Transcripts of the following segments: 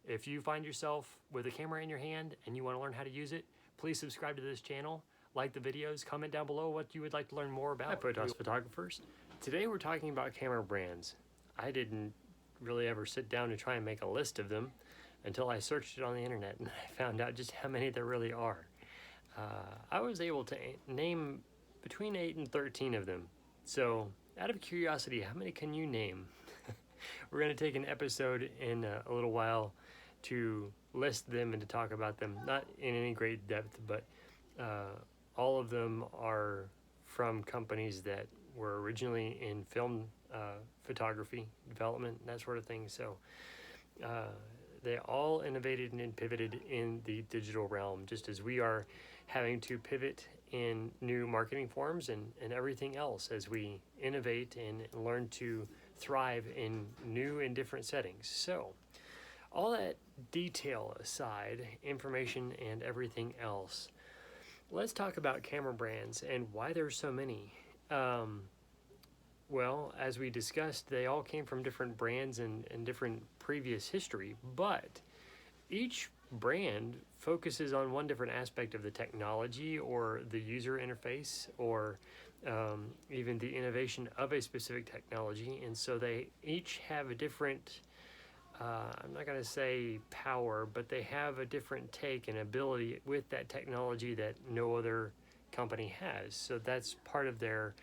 if you find yourself with a camera in your hand and you want to learn how to use it, please subscribe to this channel, like the videos, comment down below what you would like to learn more about. Hi, Photos photographers. Today we're talking about camera brands. I didn't really ever sit down and try and make a list of them until I searched it on the internet and I found out just how many there really are. I was able to name between 8 and 13 of them. So, out of curiosity, how many can you name? We're going to take an episode in a little while to list them and to talk about them, not in any great depth, but all of them are from companies that were originally in film photography, development, that sort of thing. So they all innovated and pivoted in the digital realm, just as we are having to pivot in new marketing forms and everything else as we innovate and learn to thrive in new and different settings. So all that detail aside, information and everything else, let's talk about camera brands and why there's so many. Well, as we discussed, they all came from different brands and different previous history, but each brand focuses on one different aspect of the technology or the user interface or even the innovation of a specific technology. And so they each have a different, I'm not going to say power, but they have a different take and ability with that technology that no other company has. So that's part of their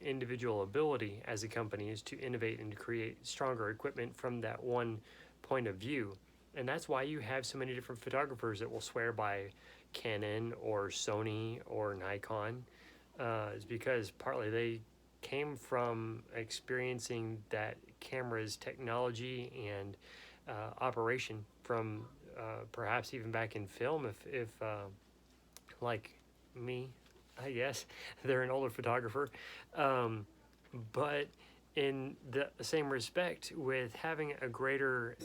individual ability as a company, is to innovate and to create stronger equipment from that one point of view. And that's why you have so many different photographers that will swear by Canon or Sony or Nikon, is because partly they came from experiencing that camera's technology and operation from perhaps even back in film, if like me, I guess, they're an older photographer. But in the same respect, with having a greater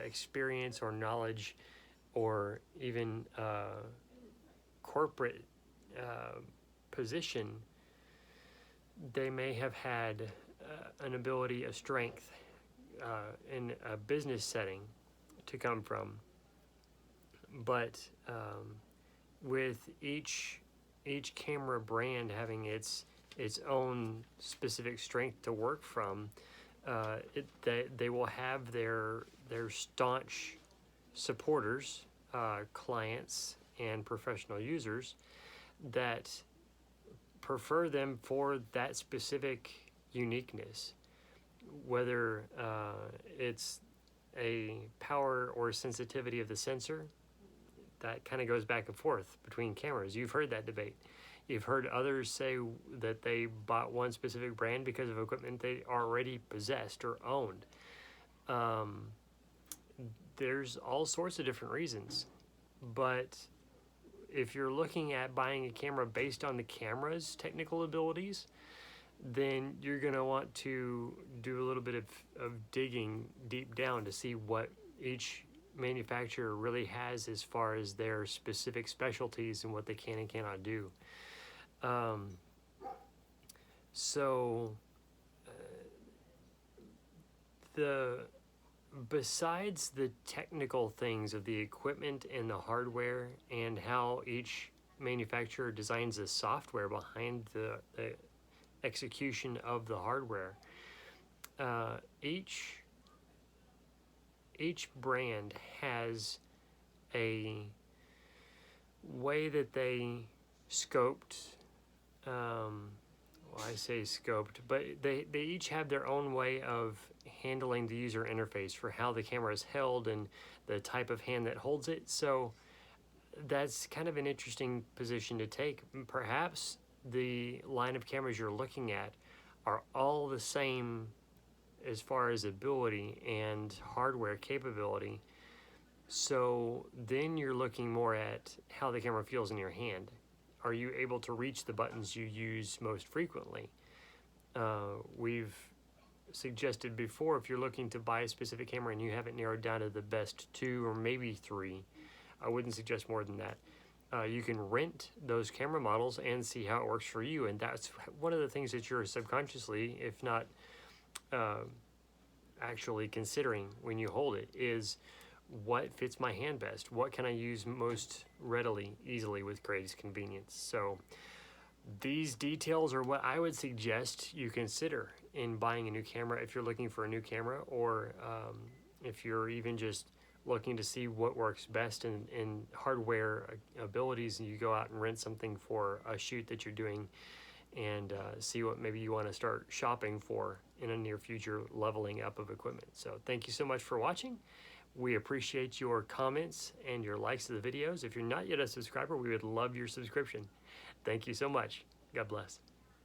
experience or knowledge or even corporate position, they may have had an ability, a strength in a business setting to come from. But with each camera brand having its own specific strength to work from, they will have their staunch supporters, clients and professional users that prefer them for that specific uniqueness, whether it's a power or sensitivity of the sensor. That kind of goes back and forth between cameras. You've heard that debate. You've heard others say that they bought one specific brand because of equipment they already possessed or owned. There's all sorts of different reasons. But if you're looking at buying a camera based on the camera's technical abilities, then you're going to want to do a little bit of digging deep down to see what each manufacturer really has as far as their specific specialties and what they can and cannot do. Besides the technical things of the equipment and the hardware and how each manufacturer designs the software behind the execution of the hardware, each brand has a way that they scoped, I say scoped, but they each have their own way of handling the user interface for how the camera is held and the type of hand that holds it. So that's kind of an interesting position to take. Perhaps the line of cameras you're looking at are all the same as far as ability and hardware capability. So then you're looking more at how the camera feels in your hand. Are you able to reach the buttons you use most frequently? We've suggested before, if you're looking to buy a specific camera and you have it narrowed down to the best 2 or maybe 3, I wouldn't suggest more than that. You can rent those camera models and see how it works for you. And that's one of the things that you're subconsciously, if not actually considering when you hold it, is what fits my hand best, what can I use most readily, easily with greatest convenience. So these details are what I would suggest you consider in buying a new camera if you're looking for a new camera, or if you're even just looking to see what works best in hardware abilities, and you go out and rent something for a shoot that you're doing, and see what maybe you want to start shopping for in a near future leveling up of equipment. So thank you so much for watching. We appreciate your comments and your likes of the videos. If you're not yet a subscriber, we would love your subscription. Thank you so much. God bless.